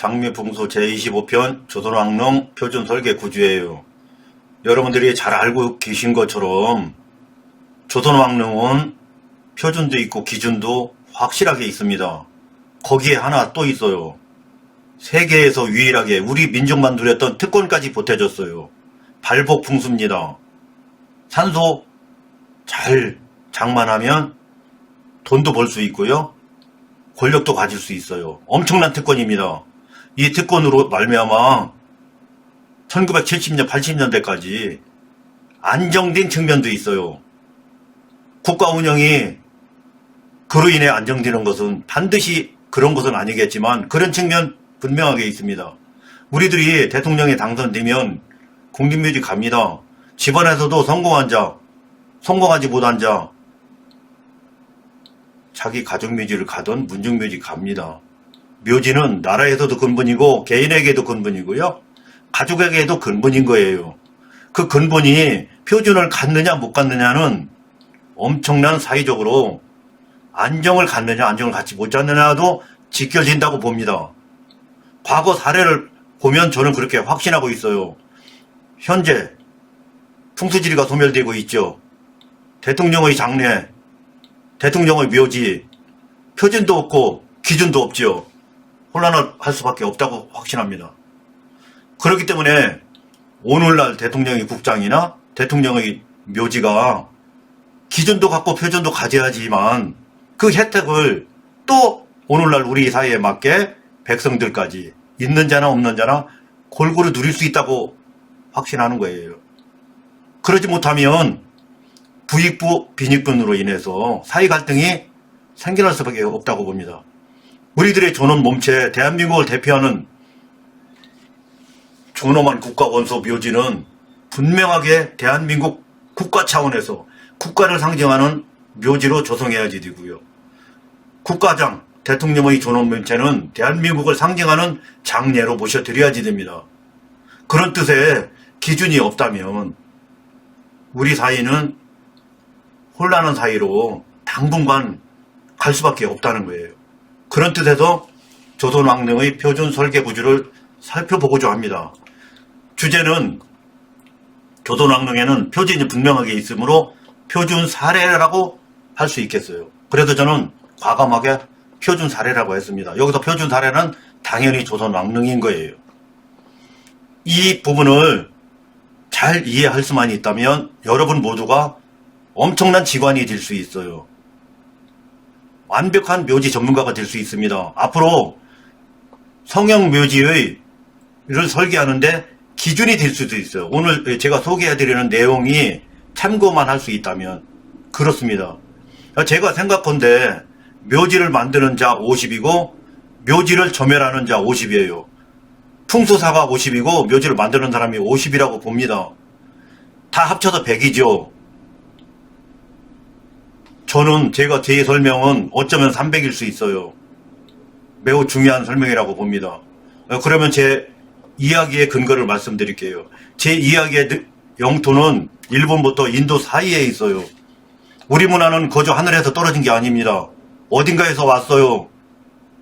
장미풍수 제25편 조선왕릉 표준 설계 구주예요. 여러분들이 잘 알고 계신 것처럼 조선왕릉은 표준도 있고 기준도 확실하게 있습니다. 거기에 하나 또 있어요. 세계에서 유일하게 우리 민족만 누렸던 특권까지 보태줬어요. 발복풍수입니다. 산소 잘 장만하면 돈도 벌 수 있고요. 권력도 가질 수 있어요. 엄청난 특권입니다. 이 특권으로 말미암아 1970년, 80년대까지 안정된 측면도 있어요. 국가 운영이 그로 인해 안정되는 것은 반드시 그런 것은 아니겠지만 그런 측면 분명하게 있습니다. 우리들이 대통령에 당선되면 국립묘지 갑니다. 집안에서도 성공한 자, 성공하지 못한 자, 자기 가족묘지를 가던 문중묘지 갑니다. 묘지는 나라에서도 근본이고 개인에게도 근본이고요. 가족에게도 근본인 거예요. 그 근본이 표준을 갖느냐 못 갖느냐는 엄청난 사회적으로 안정을 갖느냐 안정을 갖지 못하느냐도 지켜진다고 봅니다. 과거 사례를 보면 저는 그렇게 확신하고 있어요. 현재 풍수지리가 소멸되고 있죠. 대통령의 장례, 대통령의 묘지, 표준도 없고 기준도 없죠. 혼란을 할 수밖에 없다고 확신합니다. 그렇기 때문에 오늘날 대통령의 국장이나 대통령의 묘지가 기준도 갖고 표준도 가져야지만 그 혜택을 또 오늘날 우리 사회에 맞게 백성들까지 있는 자나 없는 자나 골고루 누릴 수 있다고 확신하는 거예요. 그러지 못하면 부익부 빈익분으로 인해서 사회 갈등이 생겨날 수밖에 없다고 봅니다. 우리들의 존엄 몸체 대한민국을 대표하는 존엄한 국가 원소 묘지는 분명하게 대한민국 국가 차원에서 국가를 상징하는 묘지로 조성해야지 되고요. 국가장, 대통령의 존엄 몸체는 대한민국을 상징하는 장례로 모셔드려야지 됩니다. 그런 뜻의 기준이 없다면 우리 사회는 혼란한 사회로 당분간 갈 수밖에 없다는 거예요. 그런 뜻에서 조선왕릉의 표준 설계 구조를 살펴보고자 합니다. 주제는 조선왕릉에는 표준이 분명하게 있으므로 표준 사례라고 할 수 있겠어요. 그래서 저는 과감하게 표준 사례라고 했습니다. 여기서 표준 사례는 당연히 조선왕릉인 거예요. 이 부분을 잘 이해할 수만 있다면 여러분 모두가 엄청난 직관이 될 수 있어요. 완벽한 묘지 전문가가 될 수 있습니다. 앞으로 성형 묘지를 설계하는데 기준이 될 수도 있어요. 오늘 제가 소개해드리는 내용이 참고만 할 수 있다면 그렇습니다. 제가 생각컨대 묘지를 만드는 자 50이고 묘지를 점멸하는 자 50이에요. 풍수사가 50이고 묘지를 만드는 사람이 50이라고 봅니다. 다 합쳐서 100이죠. 저는 제 설명은 어쩌면 300일 수 있어요. 매우 중요한 설명이라고 봅니다. 그러면 제 이야기의 근거를 말씀드릴게요. 제 이야기의 영토는 일본부터 인도 사이에 있어요. 우리 문화는 거저 하늘에서 떨어진 게 아닙니다. 어딘가에서 왔어요.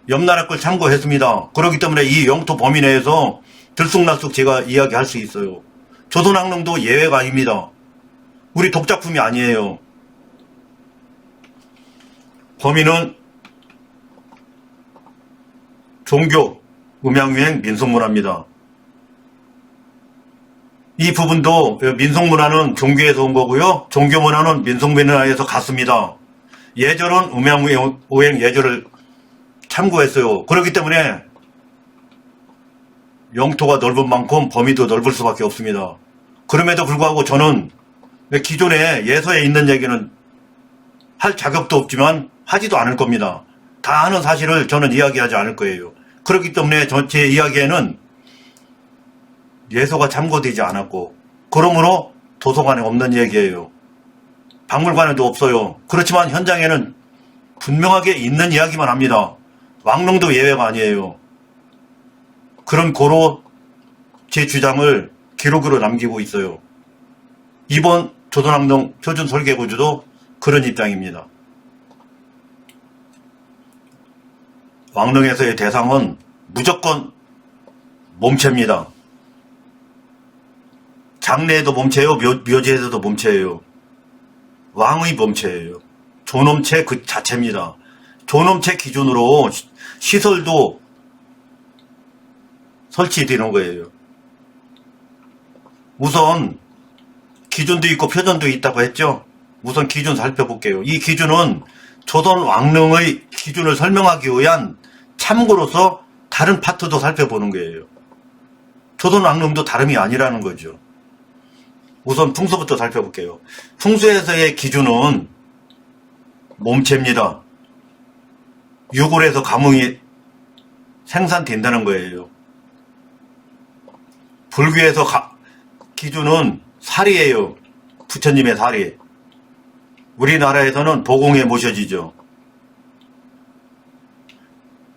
옆나라 걸 참고했습니다. 그렇기 때문에 이 영토 범위 내에서 들쑥날쑥 제가 이야기할 수 있어요. 조선왕릉도 예외가 아닙니다. 우리 독작품이 아니에요. 범위는 종교, 음양유행, 민속문화입니다. 이 부분도 민속문화는 종교에서 온 거고요. 종교문화는 민속문화에서 갔습니다. 예절은 음양유행 예절을 참고했어요. 그렇기 때문에 영토가 넓은 만큼 범위도 넓을 수밖에 없습니다. 그럼에도 불구하고 저는 기존에 예서에 있는 얘기는 할 자격도 없지만 하지도 않을 겁니다. 다 아는 사실을 저는 이야기하지 않을 거예요. 그렇기 때문에 제 이야기에는 예서가 참고되지 않았고 그러므로 도서관에 없는 얘기예요. 박물관에도 없어요. 그렇지만 현장에는 분명하게 있는 이야기만 합니다. 왕릉도 예외가 아니에요. 그런 고로 제 주장을 기록으로 남기고 있어요. 이번 조선왕릉 표준 설계 구조도 그런 입장입니다. 왕릉에서의 대상은 무조건 몸체입니다. 장래에도 몸체요, 묘지에서도 몸체예요. 왕의 몸체예요. 존엄체 그 자체입니다. 존엄체 기준으로 시설도 설치되는 거예요. 우선 기준도 있고 표준도 있다고 했죠. 우선 기준 살펴볼게요. 이 기준은 조선 왕릉의 기준을 설명하기 위한 참고로서 다른 파트도 살펴보는 거예요. 조선 왕릉도 다름이 아니라는 거죠. 우선 풍수부터 살펴볼게요. 풍수에서의 기준은 몸체입니다. 유골에서 가뭄이 생산된다는 거예요. 불교에서 기준은 살이에요. 부처님의 살이. 우리나라에서는 보공에 모셔지죠.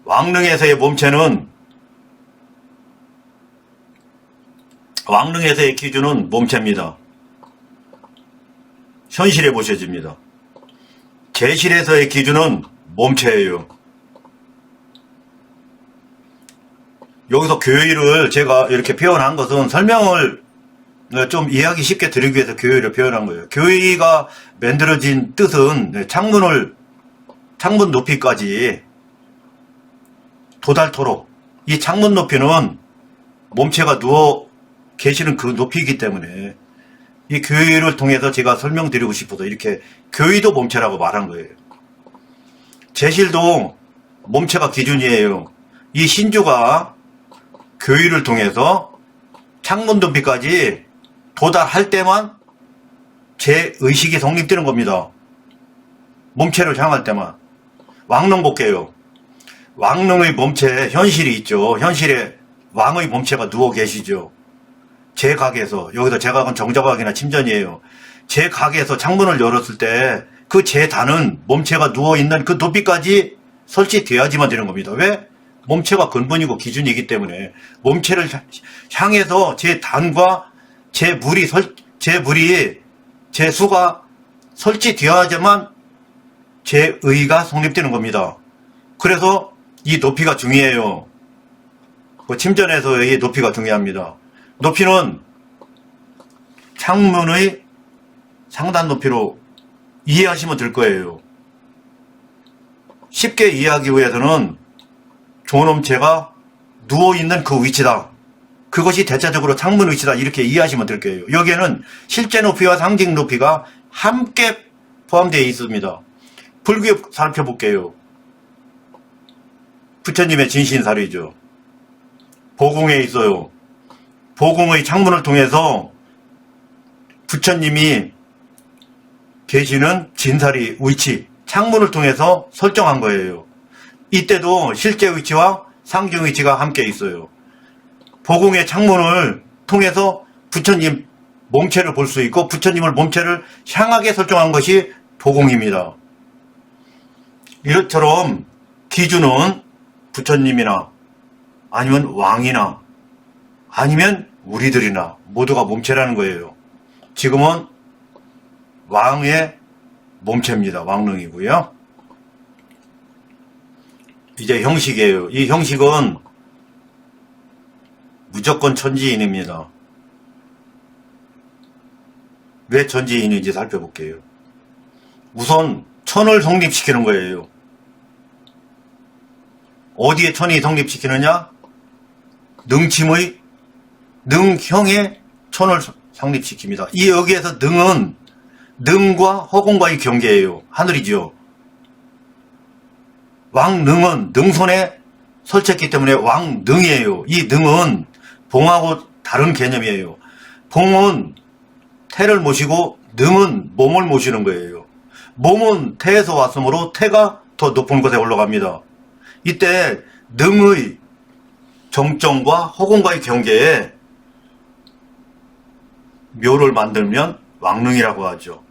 왕릉에서의 몸체는 왕릉에서의 기준은 몸체입니다. 현실에 모셔집니다. 제실에서의 기준은 몸체예요. 여기서 교의를 제가 이렇게 표현한 것은 설명을 좀 이해하기 쉽게 드리기 위해서 교의를 표현한 거예요. 교의가 만들어진 뜻은 창문 높이까지 도달토록, 이 창문 높이는 몸체가 누워 계시는 그 높이이기 때문에 이 교의를 통해서 제가 설명드리고 싶어서 이렇게 교의도 몸체라고 말한 거예요. 제실도 몸체가 기준이에요. 이 신주가 교의를 통해서 창문 높이까지 도달할 때만 제 의식이 성립되는 겁니다. 몸체를 향할 때만. 왕릉 볼게요. 왕릉의 몸체 현실이 있죠. 현실에 왕의 몸체가 누워 계시죠. 제 각에서, 여기서 제 각은 정자각이나 침전이에요. 제 각에서 창문을 열었을 때 그 제 단은 몸체가 누워있는 그 높이까지 설치되어야지만 되는 겁니다. 왜? 몸체가 근본이고 기준이기 때문에 몸체를 향해서 제 단과 제 수가 설치되어야지만 제 의가 성립되는 겁니다. 그래서 이 높이가 중요해요. 침전에서의 높이가 중요합니다. 높이는 창문의 상단 높이로 이해하시면 될 거예요. 쉽게 이해하기 위해서는 존엄체가 누워있는 그 위치다. 그것이 대체적으로 창문 위치다. 이렇게 이해하시면 될 거예요. 여기에는 실제 높이와 상징 높이가 함께 포함되어 있습니다. 불교 살펴볼게요. 부처님의 진신사리죠. 보궁에 있어요. 보궁의 창문을 통해서 부처님이 계시는 진사리 위치, 창문을 통해서 설정한 거예요. 이때도 실제 위치와 상징 위치가 함께 있어요. 보궁의 창문을 통해서 부처님 몸체를 볼 수 있고 부처님을 몸체를 향하게 설정한 것이 보궁입니다. 이것처럼 기준은 부처님이나 아니면 왕이나 아니면 우리들이나 모두가 몸체라는 거예요. 지금은 왕의 몸체입니다. 왕릉이고요. 이제 형식이에요. 이 형식은 무조건 천지인입니다. 왜 천지인인지 살펴볼게요. 우선 천을 성립시키는 거예요. 어디에 천이 성립시키느냐? 능침의 능형의 천을 성립시킵니다. 이 여기에서 능은 능과 허공과의 경계예요. 하늘이죠. 왕능은 능손에 설치했기 때문에 왕능이에요. 이 능은 봉하고 다른 개념이에요. 봉은 태를 모시고 능은 몸을 모시는 거예요. 몸은 태에서 왔으므로 태가 더 높은 곳에 올라갑니다. 이때 능의 정점과 허공과의 경계에 묘를 만들면 왕릉이라고 하죠.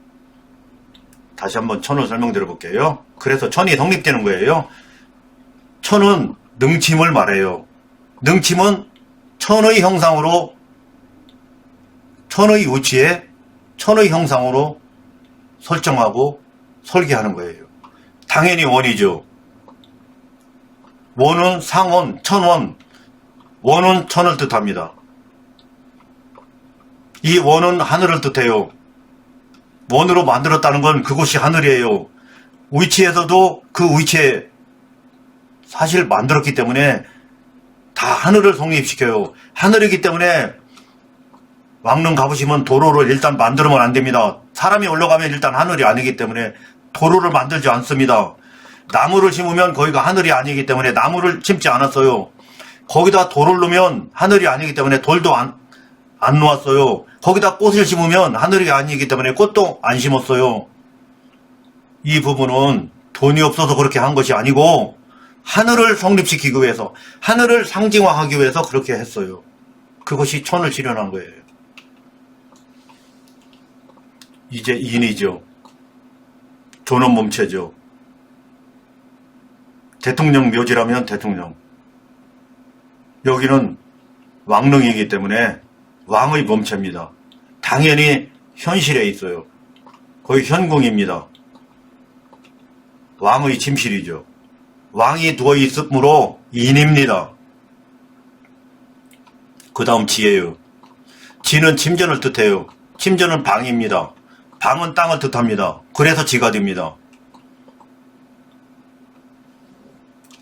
다시 한번 천을 설명드려 볼게요. 그래서 천이 성립되는 거예요. 천은 능침을 말해요. 능침은 천의 형상으로, 천의 위치에 천의 형상으로 설정하고 설계하는 거예요. 당연히 원이죠. 원은 상원, 천원, 원은 천을 뜻합니다. 이 원은 하늘을 뜻해요. 원으로 만들었다는 건 그곳이 하늘이에요. 위치에서도 그 위치에 사실 만들었기 때문에 다 하늘을 성립시켜요. 하늘이기 때문에 왕릉 가보시면 도로를 일단 만들면 안 됩니다. 사람이 올라가면 일단 하늘이 아니기 때문에 도로를 만들지 않습니다. 나무를 심으면 거기가 하늘이 아니기 때문에 나무를 심지 않았어요. 거기다 돌을 놓으면 하늘이 아니기 때문에 돌도 안 놓았어요. 거기다 꽃을 심으면 하늘이 아니기 때문에 꽃도 안 심었어요. 이 부분은 돈이 없어서 그렇게 한 것이 아니고 하늘을 성립시키기 위해서, 하늘을 상징화하기 위해서 그렇게 했어요. 그것이 천을 실현한 거예요. 이제 인이죠. 존엄 몸체죠. 대통령 묘지라면 대통령. 여기는 왕릉이기 때문에 왕의 몸체입니다. 당연히 현실에 있어요. 거의 현궁입니다. 왕의 침실이죠. 왕이 누워있으므로 인입니다. 그 다음 지예요. 지는 침전을 뜻해요. 침전은 방입니다. 방은 땅을 뜻합니다. 그래서 지가 됩니다.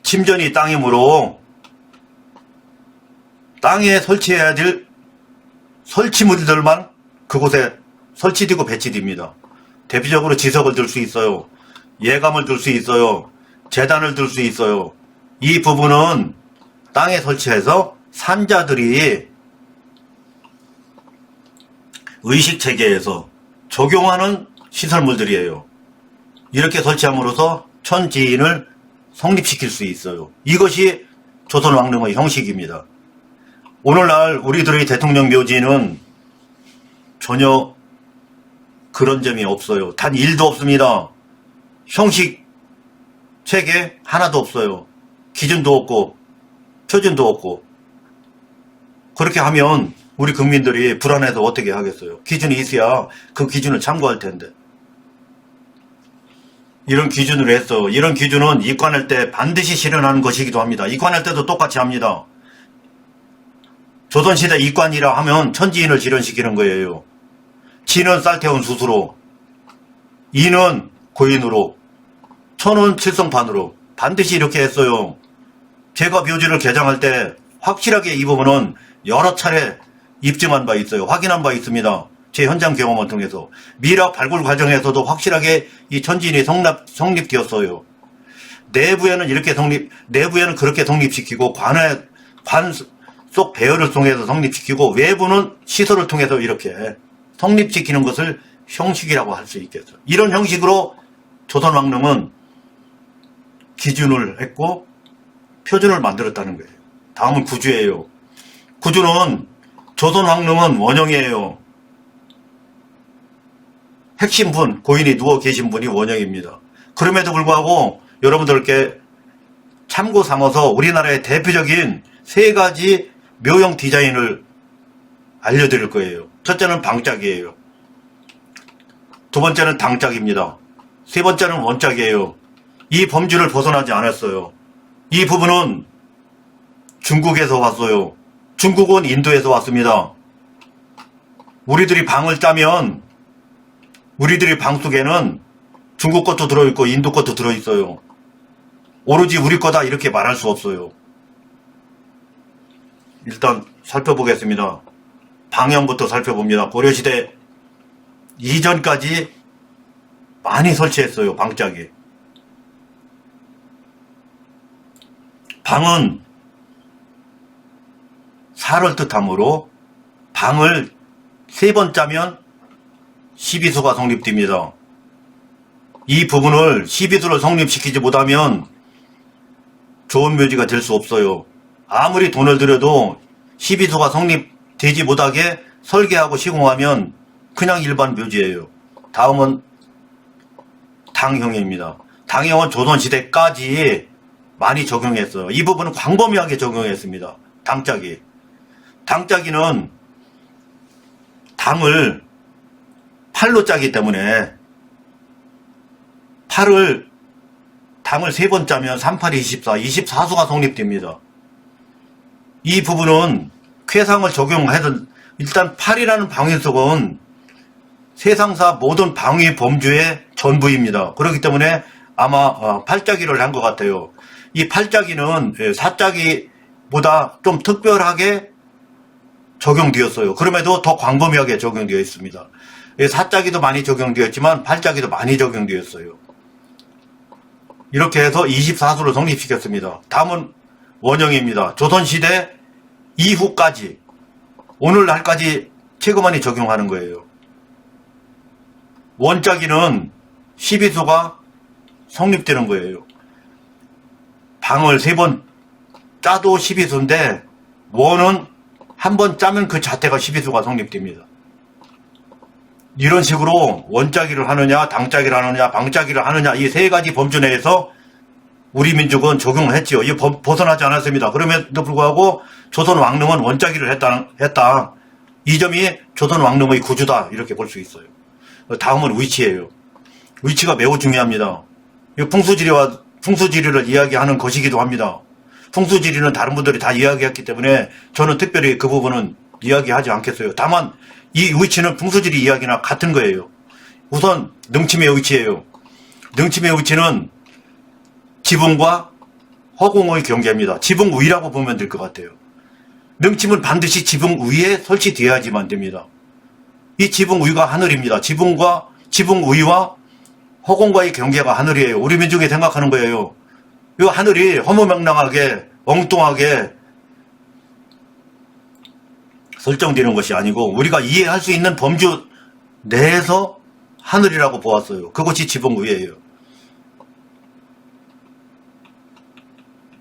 침전이 땅이므로 땅에 설치해야 될 설치물들만 그곳에 설치되고 배치됩니다. 대표적으로 지석을 들 수 있어요. 예감을 들 수 있어요. 제단을 들 수 있어요. 이 부분은 땅에 설치해서 산자들이 의식체계에서 적용하는 시설물들이에요. 이렇게 설치함으로써 천지인을 성립시킬 수 있어요. 이것이 조선왕릉의 형식입니다. 오늘날 우리들의 대통령 묘지는 전혀 그런 점이 없어요. 단 1도 없습니다. 형식 체계 하나도 없어요. 기준도 없고 표준도 없고. 그렇게 하면 우리 국민들이 불안해서 어떻게 하겠어요. 기준이 있어야 그 기준을 참고할 텐데. 이런 기준으로 해서, 이런 기준은 입관할 때 반드시 실현하는 것이기도 합니다. 입관할 때도 똑같이 합니다. 조선시대 입관이라 하면 천지인을 실현시키는 거예요. 지는 쌀태운 숫으로, 인은 고인으로, 천은 칠성판으로 반드시 이렇게 했어요. 제가 묘지를 개장할 때 확실하게 이 부분은 여러 차례 입증한 바 있어요. 확인한 바 있습니다. 제 현장 경험을 통해서. 미락 발굴 과정에서도 확실하게 이 천지인이 성립되었어요. 내부에는 내부에는 그렇게 성립시키고, 관 속 배열을 통해서 성립시키고, 외부는 시설을 통해서 이렇게 성립시키는 것을 형식이라고 할 수 있겠어요. 이런 형식으로 조선왕릉은 기준을 했고 표준을 만들었다는 거예요. 다음은 구주예요. 구주는 조선왕릉은 원형이에요. 핵심분, 고인이 누워 계신 분이 원형입니다. 그럼에도 불구하고 여러분들께 참고 삼아서 우리나라의 대표적인 3가지 묘형 디자인을 알려드릴 거예요. 첫째는 방짝이에요. 두 번째는 당짝입니다. 세 번째는 원짝이에요. 이 범주를 벗어나지 않았어요. 이 부분은 중국에서 왔어요. 중국은 인도에서 왔습니다. 우리들이 방을 짜면 우리들이 방 속에는 중국 것도 들어있고 인도 것도 들어있어요. 오로지 우리 거다 이렇게 말할 수 없어요. 일단 살펴보겠습니다. 방형부터 살펴봅니다. 고려시대 이전까지 많이 설치했어요. 방짝이. 방은 사를 뜻하므로 방을 3번 짜면 12수가 성립됩니다. 이 부분을 12수를 성립시키지 못하면 좋은 묘지가 될 수 없어요. 아무리 돈을 들여도 12수가 성립되지 못하게 설계하고 시공하면 그냥 일반 묘지예요. 다음은 당형입니다. 당형은 조선시대까지 많이 적용했어요. 이 부분은 광범위하게 적용했습니다. 당짝이. 당짝이는 당을 팔로 짜기 때문에 당을 3번 짜면 3, 8, 24, 24수가 성립됩니다. 이 부분은 쾌상을 적용해도 일단 8이라는 방위석은 세상사 모든 방위 범주의 전부입니다. 그렇기 때문에 아마 팔짜기를 한 것 같아요. 이 팔짜기는 사짜기보다 좀 특별하게 적용되었어요. 그럼에도 더 광범위하게 적용되어 있습니다. 사짜기도 많이 적용되었지만 팔짜기도 많이 적용되었어요. 이렇게 해서 24수를 성립시켰습니다. 다음은 원형입니다. 조선시대 이후까지 오늘날까지 체계만이 적용하는 거예요. 원짜기는 12수가 성립되는 거예요. 방을 3번 짜도 12수인데 원은 한 번 짜면 그 자체가 12수가 성립됩니다. 이런 식으로 원짜기를 하느냐 당짜기를 하느냐 방짜기를 하느냐 이 3가지 범주 내에서 우리 민족은 적용을 했지요. 이 벗어나지 않았습니다. 그럼에도 불구하고 조선 왕릉은 원짜기를 했다. 이 점이 조선 왕릉의 구주다 이렇게 볼 수 있어요. 다음은 위치예요. 위치가 매우 중요합니다. 풍수지리를 이야기하는 것이기도 합니다. 풍수지리는 다른 분들이 다 이야기했기 때문에 저는 특별히 그 부분은 이야기하지 않겠어요. 다만 이 위치는 풍수지리 이야기나 같은 거예요. 우선 능침의 위치예요. 능침의 위치는 지붕과 허공의 경계입니다. 지붕 위라고 보면 될 것 같아요. 능침은 반드시 지붕 위에 설치되어야지만 됩니다. 이 지붕 위가 하늘입니다. 지붕 위와 허공과의 경계가 하늘이에요. 우리 민족이 생각하는 거예요. 이 하늘이 허무맹랑하게 엉뚱하게 설정되는 것이 아니고 우리가 이해할 수 있는 범주 내에서 하늘이라고 보았어요. 그것이 지붕 위예요.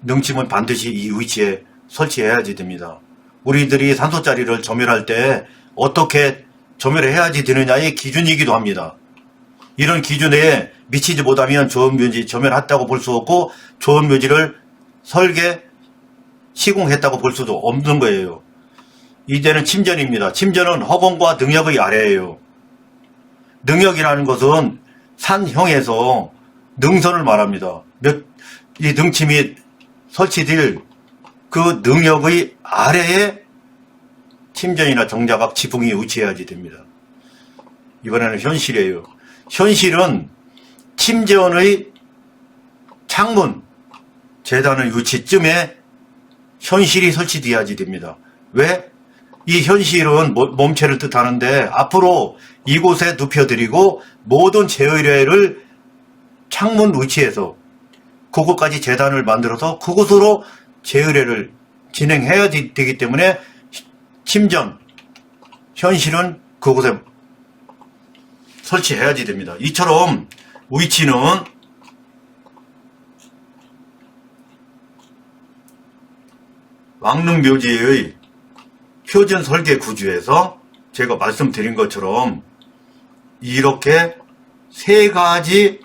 능침은 반드시 이 위치에 설치해야지 됩니다. 우리들이 산소짜리를 점멸할 때 어떻게 점멸해야지 되느냐의 기준이기도 합니다. 이런 기준에 미치지 못하면 좋은 묘지 점멸했다고 볼 수 없고 좋은 묘지를 설계, 시공했다고 볼 수도 없는 거예요. 이제는 침전입니다. 침전은 허공과 능력의 아래예요. 능력이라는 것은 산형에서 능선을 말합니다. 이 능침이 설치될 그 능력의 아래에 침전이나 정자각 지붕이 위치해야지 됩니다. 이번에는 현실이에요. 현실은 침전의 창문, 재단의 위치쯤에 현실이 설치되어야지 됩니다. 왜? 이 현실은 몸체를 뜻하는데 앞으로 이곳에 눕혀드리고 모든 제의례를 창문 위치에서 그곳까지 재단을 만들어서 그곳으로 제의례를 진행해야 되기 때문에 침전, 현실은 그곳에 설치해야지 됩니다. 이처럼 위치는 왕릉묘지의 표준 설계 구조에서 제가 말씀드린 것처럼 이렇게 3가지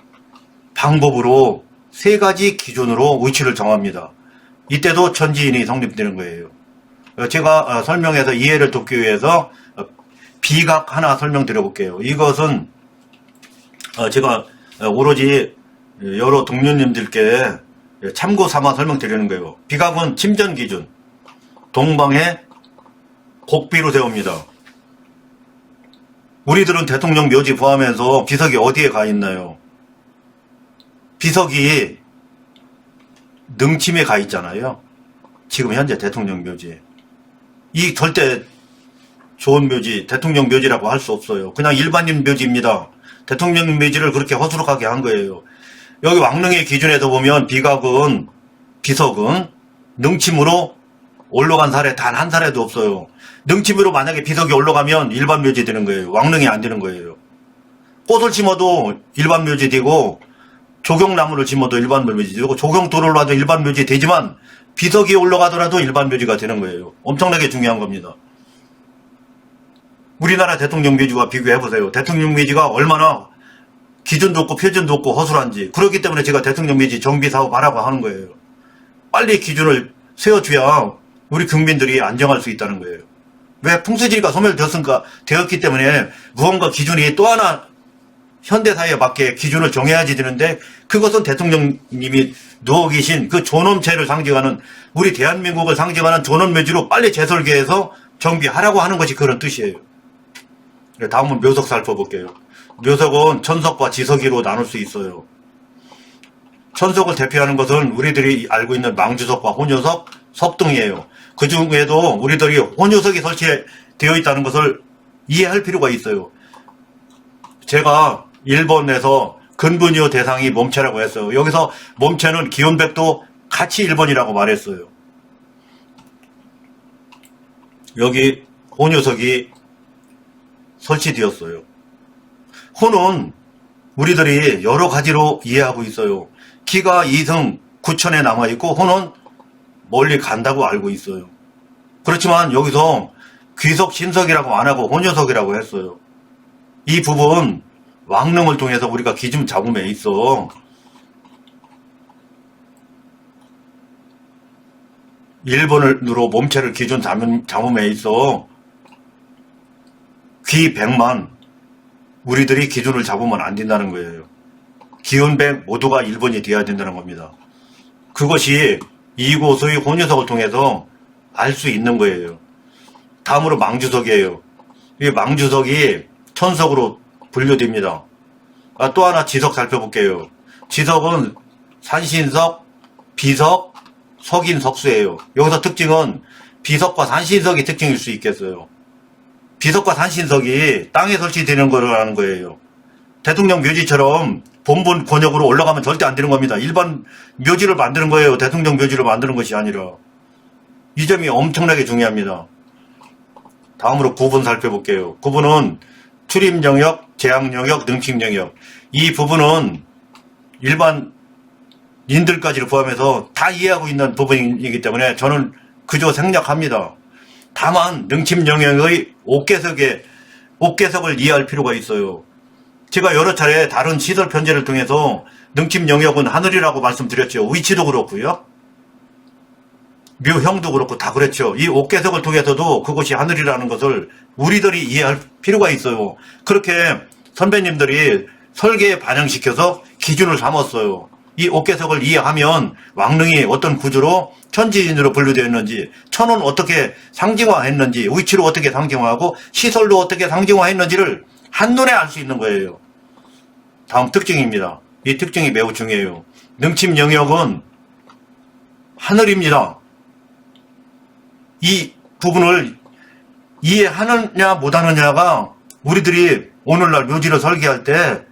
방법으로 3가지 기준으로 위치를 정합니다. 이때도 천지인이 성립되는 거예요. 제가 설명해서 이해를 돕기 위해서 비각 하나 설명드려 볼게요. 이것은 제가 오로지 여러 동료님들께 참고 삼아 설명드리는 거예요. 비각은 침전 기준, 동방에 곡비로 세웁니다. 우리들은 대통령 묘지 포함해서 비석이 어디에 가 있나요? 비석이 능침에 가 있잖아요. 지금 현재 대통령 묘지. 이 절대 좋은 묘지, 대통령 묘지라고 할 수 없어요. 그냥 일반인 묘지입니다. 대통령 묘지를 그렇게 허술하게 한 거예요. 여기 왕릉의 기준에서 보면 비석은 능침으로 올라간 사례 단 한 사례도 없어요. 능침으로 만약에 비석이 올라가면 일반 묘지 되는 거예요. 왕릉이 안 되는 거예요. 꽃을 심어도 일반 묘지 되고 조경나무를 심어도 일반 묘지 되고 조경돌을 놔도 일반 묘지 되지만 비석이 올라가더라도 일반 묘지가 되는 거예요. 엄청나게 중요한 겁니다. 우리나라 대통령 묘지와 비교해보세요. 대통령 묘지가 얼마나 기준도 없고 표준도 없고 허술한지. 그렇기 때문에 제가 대통령 묘지 정비사업 하라고 하는 거예요. 빨리 기준을 세워줘야 우리 국민들이 안정할 수 있다는 거예요. 왜? 풍수지리가 소멸되었기 때문에 무언가 기준이 또 하나 현대사회에 맞게 기준을 정해야지 되는데 그것은 대통령님이 누워 계신 그 존엄체를 상징하는 우리 대한민국을 상징하는 존엄묘지로 빨리 재설계해서 정비하라고 하는 것이 그런 뜻이에요. 다음은 묘석 살펴볼게요. 묘석은 천석과 지석이로 나눌 수 있어요. 천석을 대표하는 것은 우리들이 알고 있는 망주석과 혼효석, 석등이에요. 그 중에도 우리들이 혼효석이 설치되어 있다는 것을 이해할 필요가 있어요. 제가 일본에서 근분이요 대상이 몸체라고 했어요. 여기서 몸체는 기온백도 같이 1번이라고 말했어요. 여기 혼효석이 설치되었어요. 혼은 우리들이 여러 가지로 이해하고 있어요. 기가 2승 9천에 남아있고 혼은 멀리 간다고 알고 있어요. 그렇지만 여기서 귀석 신석이라고 안 하고 혼효석이라고 했어요. 이 부분 왕릉을 통해서 우리가 기준 잡음에 있어 일본으로 몸체를 기준 잡음에 있어 귀 100만 우리들이 기준을 잡으면 안 된다는 거예요. 기온 100 모두가 1번이 돼야 된다는 겁니다. 그것이 이곳의 혼효석을 통해서 알 수 있는 거예요. 다음으로 망주석이에요. 이 망주석이 천석으로 분류됩니다. 또 하나 지석 살펴볼게요. 지석은 산신석, 비석, 석인석수예요. 여기서 특징은 비석과 산신석이 특징일 수 있겠어요. 비석과 산신석이 땅에 설치되는 거라는 거예요. 대통령 묘지처럼 본분 권역으로 올라가면 절대 안 되는 겁니다. 일반 묘지를 만드는 거예요. 대통령 묘지를 만드는 것이 아니라. 이 점이 엄청나게 중요합니다. 다음으로 구분 살펴볼게요. 구분은 출입영역, 제약영역, 능침영역. 이 부분은 일반인들까지를 포함해서 다 이해하고 있는 부분이기 때문에 저는 그저 생략합니다. 다만 능침영역의 옥계석을 이해할 필요가 있어요. 제가 여러 차례 다른 시설 편제를 통해서 능침영역은 하늘이라고 말씀드렸죠. 위치도 그렇고요. 묘형도 그렇고 다 그랬죠. 이 옥계석을 통해서도 그것이 하늘이라는 것을 우리들이 이해할 필요가 있어요. 그렇게 선배님들이 설계에 반영시켜서 기준을 삼았어요. 이 옥계석을 이해하면 왕릉이 어떤 구조로 천지인으로 분류되어 있는지, 천은 어떻게 상징화했는지, 위치로 어떻게 상징화하고 시설도 어떻게 상징화했는지를 한눈에 알 수 있는 거예요. 다음 특징입니다. 이 특징이 매우 중요해요. 능침영역은 하늘입니다. 이 부분을 이해하느냐 못하느냐가 우리들이 오늘날 묘지를 설계할 때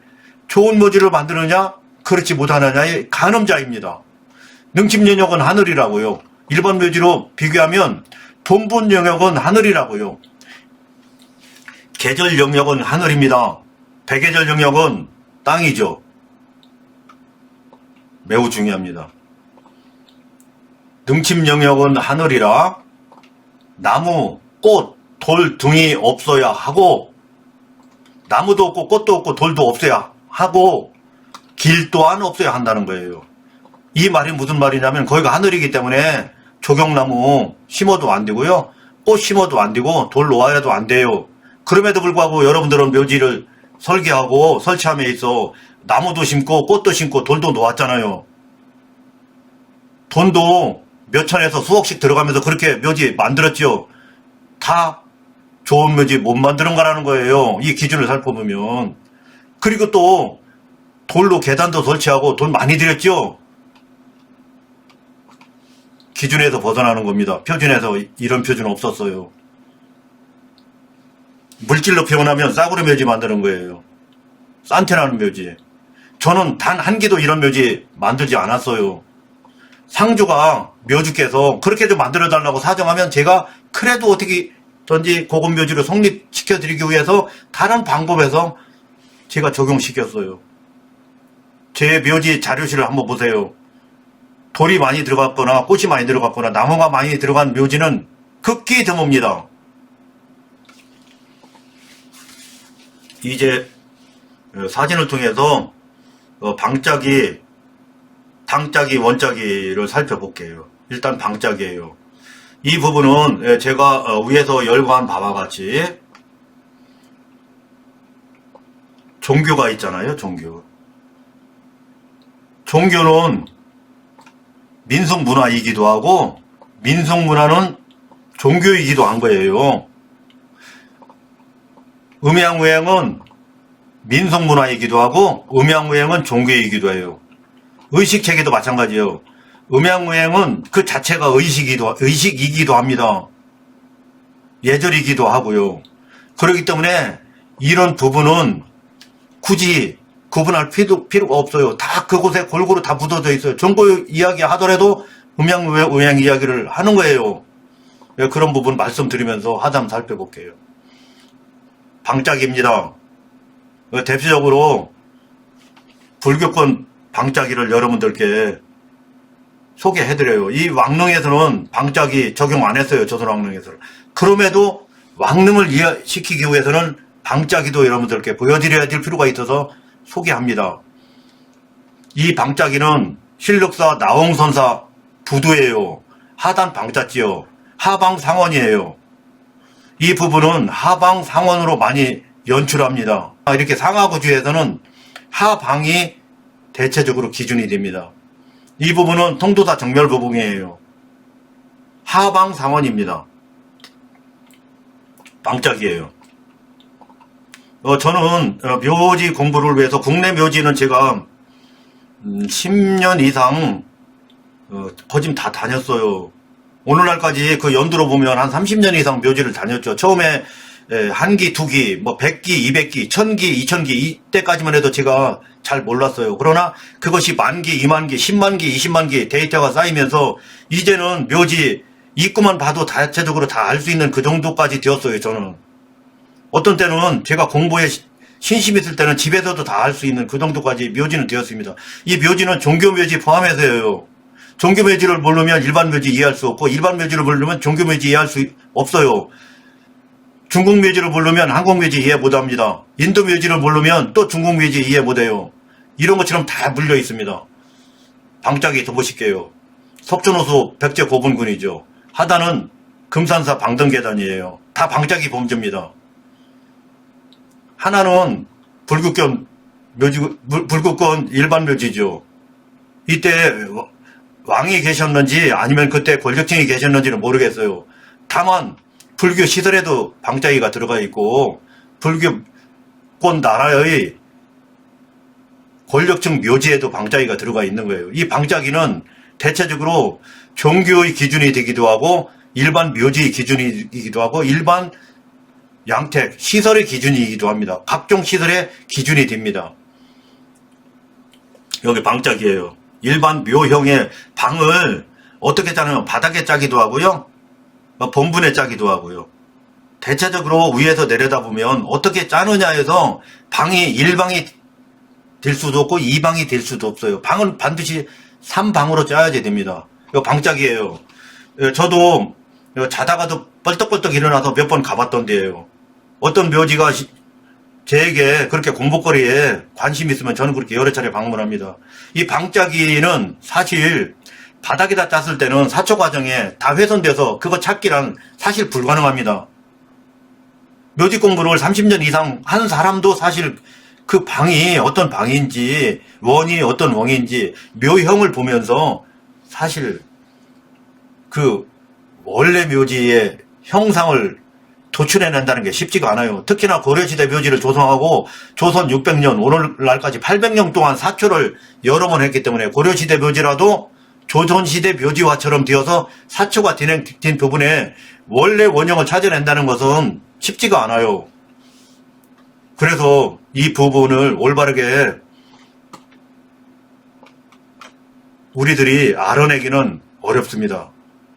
좋은 묘지를 만드느냐 그렇지 못하느냐의 가늠자입니다. 능침영역은 하늘이라고요. 일반 묘지로 비교하면 본분 영역은 하늘이라고요. 계절 영역은 하늘입니다. 백계절 영역은 땅이죠. 매우 중요합니다. 능침 영역은 하늘이라 나무, 꽃, 돌 등이 없어야 하고 나무도 없고 꽃도 없고 돌도 없어야 하고 길 또한 없어야 한다는 거예요. 이 말이 무슨 말이냐면 거기가 하늘이기 때문에 조경나무 심어도 안 되고요. 꽃 심어도 안 되고 돌 놓아야도 안 돼요. 그럼에도 불구하고 여러분들은 묘지를 설계하고 설치함에 있어 나무도 심고 꽃도 심고 돌도 놓았잖아요. 돈도 몇 천에서 수억씩 들어가면서 그렇게 묘지 만들었죠. 다 좋은 묘지 못 만드는 거라는 거예요. 이 기준을 살펴보면. 그리고 또 돌로 계단도 설치하고 돈 많이 들였죠. 기준에서 벗어나는 겁니다. 표준에서 이런 표준 없었어요. 물질로 표현하면 싸구려 묘지 만드는 거예요. 싼티나는 묘지. 저는 단 한 기도 이런 묘지 만들지 않았어요. 상주가 묘주께서 그렇게 좀 만들어달라고 사정하면 제가 그래도 어떻게든지 고급 묘지를 성립시켜드리기 위해서 다른 방법에서 제가 적용시켰어요. 제 묘지 자료실을 한번 보세요. 돌이 많이 들어갔거나 꽃이 많이 들어갔거나 나무가 많이 들어간 묘지는 극히 드뭅니다. 이제 사진을 통해서 방짜기, 당짜기, 원짜기를 살펴볼게요. 일단 방짜기예요. 이 부분은 제가 위에서 열거한 바와 같이 종교가 있잖아요, 종교. 종교는 민속문화이기도 하고 민속문화는 종교이기도 한 거예요. 음양우행은 민속문화이기도 하고 음양우행은 종교이기도 해요. 의식체계도 마찬가지예요. 음양우행은 그 자체가 의식이기도 합니다. 예절이기도 하고요. 그렇기 때문에 이런 부분은 굳이 구분할 필요가 없어요. 다 그곳에 골고루 다 묻어져 있어요. 종교 이야기 하더라도 음양 이야기를 하는 거예요. 그런 부분 말씀드리면서 하담 살펴볼게요. 방짝입니다. 대표적으로 불교권 방짝이를 여러분들께 소개해드려요. 이 왕릉에서는 방짝이 적용 안 했어요. 조선 왕릉에서는. 그럼에도 왕릉을 이해시키기 위해서는 방짝이도 여러분들께 보여드려야 될 필요가 있어서 소개합니다. 이 방짝이는 신력사 나홍선사 부두예요. 하단 방자지요. 하방 상원이에요. 이 부분은 하방 상원으로 많이 연출합니다. 이렇게 상하구주에서는 하방이 대체적으로 기준이 됩니다. 이 부분은 통도사 정멸 부분이에요. 하방 상원입니다. 방짝이에요. 저는 묘지 공부를 위해서 국내 묘지는 제가 10년 이상 거짐 다 다녔어요. 오늘날까지 그 연도로 보면 한 30년 이상 묘지를 다녔죠. 처음에 1기, 2기, 뭐 100기, 200기, 1000기, 2000기 이때까지만 해도 제가 잘 몰랐어요. 그러나 그것이 10,000기, 20,000기, 100,000기, 200,000기 데이터가 쌓이면서 이제는 묘지 입구만 봐도 자체적으로 다 알 수 있는 그 정도까지 되었어요. 저는 어떤 때는 제가 공부에 신심이 있을 때는 집에서도 다 알 수 있는 그 정도까지 묘지는 되었습니다. 이 묘지는 종교 묘지 포함해서요. 종교 묘지를 모르면 일반 묘지 이해할 수 없고 일반 묘지를 모르면 종교 묘지 이해할 수 없어요. 중국 묘지를 모르면 한국 묘지 이해 못합니다. 인도 묘지를 모르면 또 중국 묘지 이해 못해요. 이런 것처럼 다 물려 있습니다. 방짝이 더 보실게요. 석촌호수 백제 고분군이죠. 하단은 금산사 방등계단이에요. 다 방짝이 범죄입니다. 하나는 불국권 일반 묘지죠. 이때 왕이 계셨는지 아니면 그때 권력층이 계셨는지는 모르겠어요. 다만 불교 시설에도 방짝이가 들어가 있고 불교권 나라의 권력층 묘지에도 방짝이가 들어가 있는 거예요. 이 방짝이는 대체적으로 종교의 기준이 되기도 하고 일반 묘지의 기준이기도 하고 일반 양택 시설의 기준이기도 합니다. 각종 시설의 기준이 됩니다. 여기 방짝이에요. 일반 묘형의 방을 어떻게 짜냐면 바닥에 짜기도 하고요. 본분에 짜기도 하고요. 대체적으로 위에서 내려다보면 어떻게 짜느냐에서 방이 1방이 될 수도 없고 2방이 될 수도 없어요. 방은 반드시 3방으로 짜야지 됩니다. 이거 방짝이에요. 저도 자다가도 뻘떡뻘떡 일어나서 몇 번 가봤던 데예요. 어떤 묘지가 제게 그렇게 공복거리에 관심 있으면 저는 그렇게 여러 차례 방문합니다. 이 방짝이는 사실 바닥에다 짰을 때는 사초 과정에 다 훼손돼서 그거 찾기란 사실 불가능합니다. 묘지 공부를 30년 이상 한 사람도 사실 그 방이 어떤 방인지 원이 어떤 원인지 묘형을 보면서 사실 그 원래 묘지의 형상을 도출해낸다는 게 쉽지가 않아요. 특히나 고려시대 묘지를 조성하고 조선 600년 오늘날까지 800년 동안 사초를 여러 번 했기 때문에 고려시대 묘지라도 조선시대 묘지화처럼 되어서 사초가 된 부분에 원래 원형을 찾아낸다는 것은 쉽지가 않아요. 그래서 이 부분을 올바르게 우리들이 알아내기는 어렵습니다.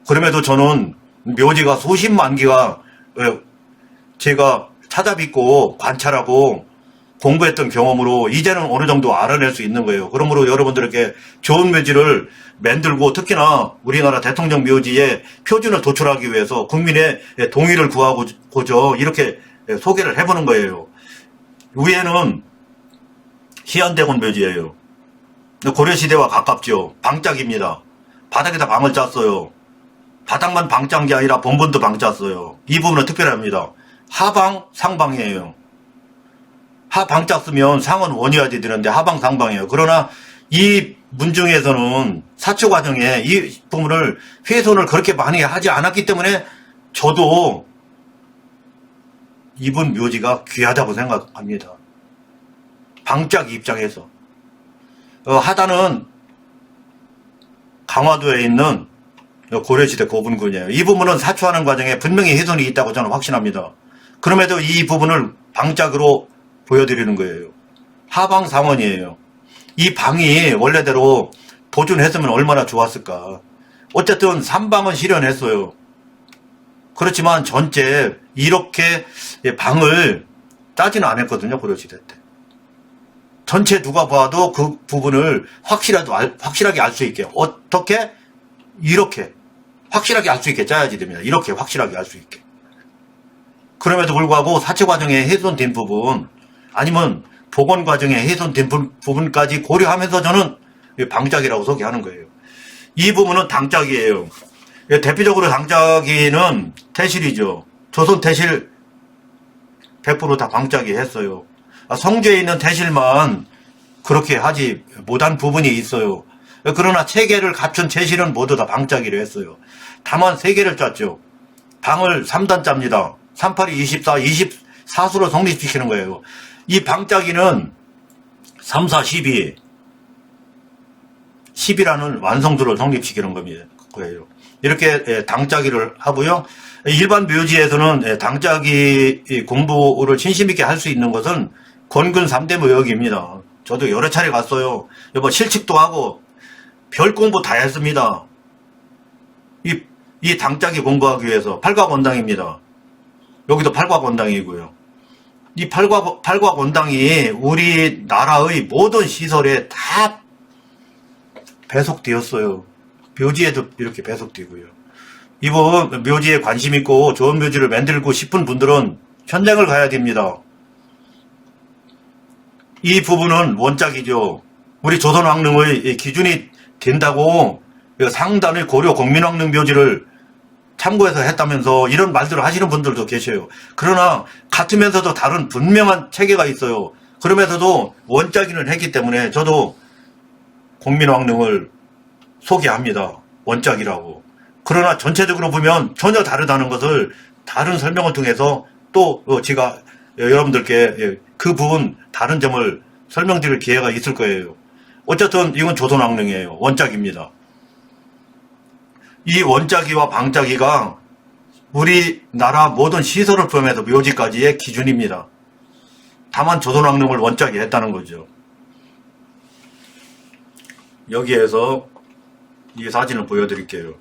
그럼에도 저는 묘지가 수십만 기가 제가 찾아뵙고 관찰하고 공부했던 경험으로 이제는 어느 정도 알아낼 수 있는 거예요. 그러므로 여러분들에게 좋은 묘지를 만들고 특히나 우리나라 대통령 묘지의 표준을 도출하기 위해서 국민의 동의를 구하고자 이렇게 소개를 해보는 거예요. 위에는 희안대군 묘지예요. 고려시대와 가깝죠. 방짝입니다. 바닥에다 방을 짰어요. 바닥만 방짠 게 아니라 본분도 방짰어요. 이 부분은 특별합니다. 하방, 상방이에요. 하방자 쓰면 상은 원이어야 되는데 하방 상방이에요. 그러나 이 문중에서는 사초 과정에 이 부분을 훼손을 그렇게 많이 하지 않았기 때문에 저도 이분 묘지가 귀하다고 생각합니다. 방짝 입장에서. 하단은 강화도에 있는 고려시대 고분군이에요. 이 부분은 사초하는 과정에 분명히 훼손이 있다고 저는 확신합니다. 그럼에도 이 부분을 방짝으로 보여드리는 거예요. 하방 상원이에요. 이 방이 원래대로 보존했으면 얼마나 좋았을까. 어쨌든 3방은 실현했어요. 그렇지만 전체 이렇게 방을 따지는 않았거든요. 고려시대 때. 전체 누가 봐도 그 부분을 확실하게 알 수 있게. 어떻게? 이렇게. 확실하게 알 수 있게 짜야지 됩니다. 이렇게 확실하게 알 수 있게. 그럼에도 불구하고 사채 과정에 훼손된 부분, 아니면 복원 과정에 훼손된 부분까지 고려하면서 저는 방짝이라고 소개하는 거예요. 이 부분은 당짝이에요. 대표적으로 당짝이는 태실이죠. 조선 태실 100% 다 방짝이 했어요. 성주에 있는 태실만 그렇게 하지 못한 부분이 있어요. 그러나 체계를 갖춘 태실은 모두 다 방짝이를 했어요. 다만 3개를 짰죠. 방을 3단 짭니다. 38이 24, 24수로 성립시키는 거예요. 이 방짝이는 3, 4, 12, 10이라는 완성도를 성립시키는 겁니다. 거예요. 이렇게 당짝이를 하고요. 일반 묘지에서는 당짝이 공부를 신심있게 할 수 있는 것은 권근 3대 묘역입니다. 저도 여러 차례 갔어요. 여보 실측도 하고 별 공부 다 했습니다. 이 당짝이 공부하기 위해서 팔과권당입니다. 여기도 팔과권당이고요. 이 팔과권당이 우리나라의 모든 시설에 다 배속되었어요. 묘지에도 이렇게 배속되고요. 이번 묘지에 관심 있고 좋은 묘지를 만들고 싶은 분들은 현장을 가야 됩니다. 이 부분은 원짝이죠. 우리 조선왕릉의 기준이 된다고 상단의 고려 공민왕릉 묘지를 참고해서 했다면서 이런 말들을 하시는 분들도 계셔요. 그러나 같으면서도 다른 분명한 체계가 있어요. 그러면서도 원짝이는 했기 때문에 저도 공민왕릉을 소개합니다. 원짝이라고. 그러나 전체적으로 보면 전혀 다르다는 것을 다른 설명을 통해서 또 제가 여러분들께 그 부분 다른 점을 설명드릴 기회가 있을 거예요. 어쨌든 이건 조선왕릉이에요. 원짝입니다. 이 원짝이와 방짝이가 우리나라 모든 시설을 포함해서 묘지까지의 기준입니다. 다만 조선왕릉을 원짝이 했다는 거죠. 여기에서 이 사진을 보여드릴게요.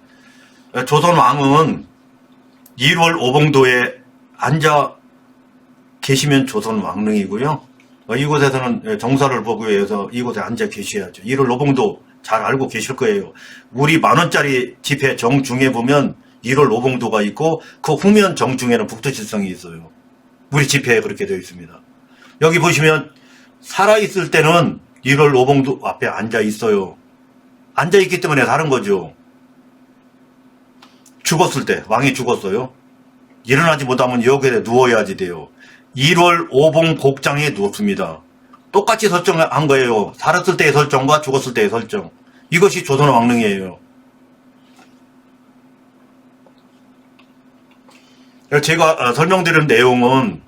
조선왕은 1월 오봉도에 앉아 계시면 조선왕릉이고요. 이곳에서는 정사를 보기 위해서 이곳에 앉아 계셔야죠. 1월 오봉도 잘 알고 계실 거예요. 우리 만원짜리 지폐 정중에 보면 1월 오봉도가 있고 그 후면 정중에는 북두칠성이 있어요. 우리 지폐에 그렇게 되어 있습니다. 여기 보시면 살아있을 때는 1월 오봉도 앞에 앉아 있어요. 앉아 있기 때문에 다른 거죠. 죽었을 때, 왕이 죽었어요. 일어나지 못하면 여기에 누워야지 돼요. 1월 오봉 복장에 누웠습니다. 똑같이 설정한 거예요. 살았을 때의 설정과 죽었을 때의 설정. 이것이 조선왕릉이에요. 제가 설명드린 내용은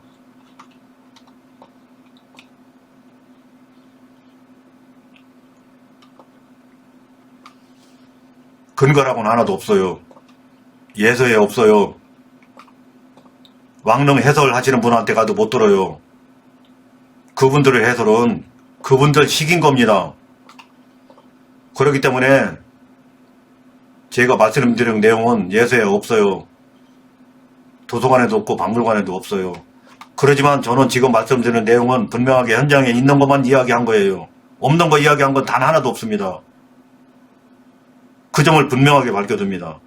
근거라고는 하나도 없어요. 예서에 없어요. 왕릉 해설하시는 분한테 가도 못 들어요. 그분들의 해설은 그분들 시킨 겁니다. 그렇기 때문에 제가 말씀드린 내용은 예서에 없어요. 도서관에도 없고 박물관에도 없어요. 그렇지만 저는 지금 말씀드리는 내용은 분명하게 현장에 있는 것만 이야기한 거예요. 없는 거 이야기한 건 단 하나도 없습니다. 그 점을 분명하게 밝혀둡니다.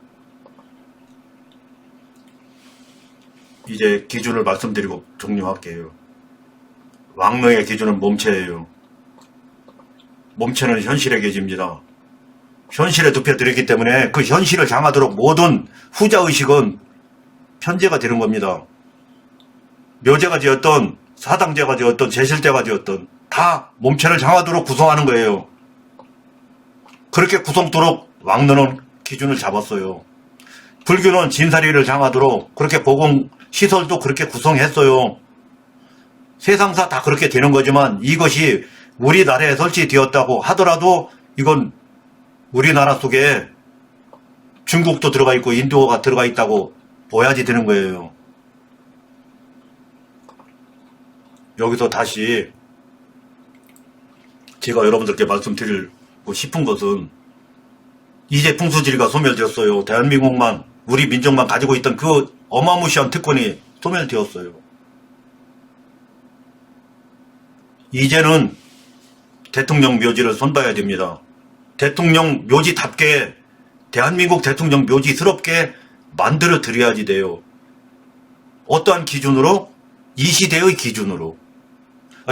이제 기준을 말씀드리고 종료할게요. 왕릉의 기준은 몸체예요. 몸체는 현실의 계집니다. 현실에 눕혀드렸기 때문에 그 현실을 장하도록 모든 후자의식은 편제가 되는 겁니다. 묘제가 지었던 사당제가 되었던 제실제가 되었던 다 몸체를 장하도록 구성하는 거예요. 그렇게 구성토록 왕론은 기준을 잡았어요. 불교는 진사리를 장하도록 그렇게 보건시설도 그렇게 구성했어요. 세상사 다 그렇게 되는 거지만 이것이 우리나라에 설치되었다고 하더라도 이건 우리나라 속에 중국도 들어가 있고 인도가 들어가 있다고 보야지 되는 거예요. 여기서 다시 제가 여러분들께 말씀드리고 싶은 것은 이제 풍수지리가 소멸되었어요. 대한민국만 우리 민족만 가지고 있던 그 어마무시한 특권이 소멸되었어요. 이제는 대통령 묘지를 손봐야 됩니다. 대통령 묘지답게 대한민국 대통령 묘지스럽게 만들어 드려야지 돼요. 어떠한 기준으로? 이 시대의 기준으로.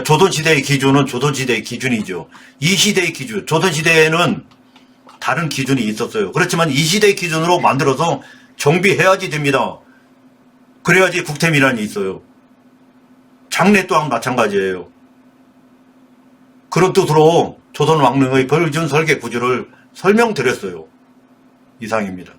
조선시대의 기준은 조선시대의 기준이죠. 이 시대의 기준, 조선시대에는 다른 기준이 있었어요. 그렇지만 이 시대의 기준으로 만들어서 정비해야지 됩니다. 그래야지 국태민안이 있어요. 장례 또한 마찬가지예요. 그런 뜻으로 조선왕릉의 벌준 설계 구조를 설명드렸어요. 이상입니다.